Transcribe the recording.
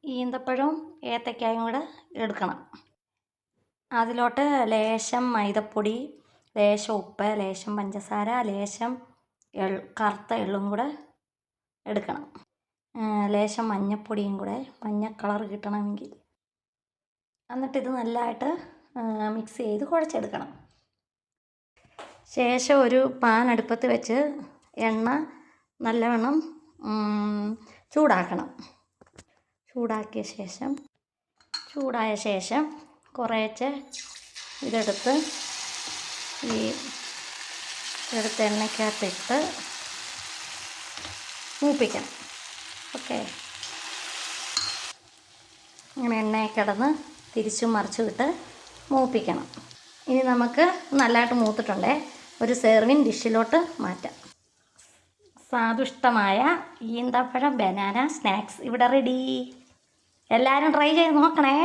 ഈന്തപ്പഴവും ഏത്തക്കായും കൂടെ എടുക്കണം. അതിലോട്ട് ലേശം മൈദപ്പൊടി, ലേശം ഉപ്പ്, ലേശം പഞ്ചസാര, ലേശം കറുത്ത എള്ളും കൂടെ എടുക്കണം. ലേശം മഞ്ഞൾപ്പൊടിയും കൂടെ, മഞ്ഞ കളർ കിട്ടണമെങ്കിൽ. എന്നിട്ടിത് നല്ലതായിട്ട് മിക്സ് ചെയ്ത് കുഴച്ചെടുക്കണം. ശേഷം ഒരു പാൻ അടുപ്പത്ത് വെച്ച് എണ്ണ നല്ലവണ്ണം ചൂടാക്കണം. ചൂടായ ശേഷം കുറേശ്ശെ ഇതെടുത്ത് എണ്ണയ്ക്കകത്തിട്ട് മൂപ്പിക്കണം. ഓക്കെ, അങ്ങനെ എണ്ണയിൽ കിടന്ന് തിരിച്ചും മറിച്ചും ഇട്ട് മൂപ്പിക്കണം. ഇനി നമുക്ക് നല്ലതായിട്ട് മൂത്തിട്ടുണ്ടേ ഒരു സെർവിങ് ഡിഷിലോട്ട് മാറ്റാം. സ്വാദിഷ്ടമായ ഈന്തപ്പഴം ബനാന സ്നാക്സ് ഇവിടെ റെഡി. എല്ലാവരും ട്രൈ ചെയ്ത് നോക്കണേ.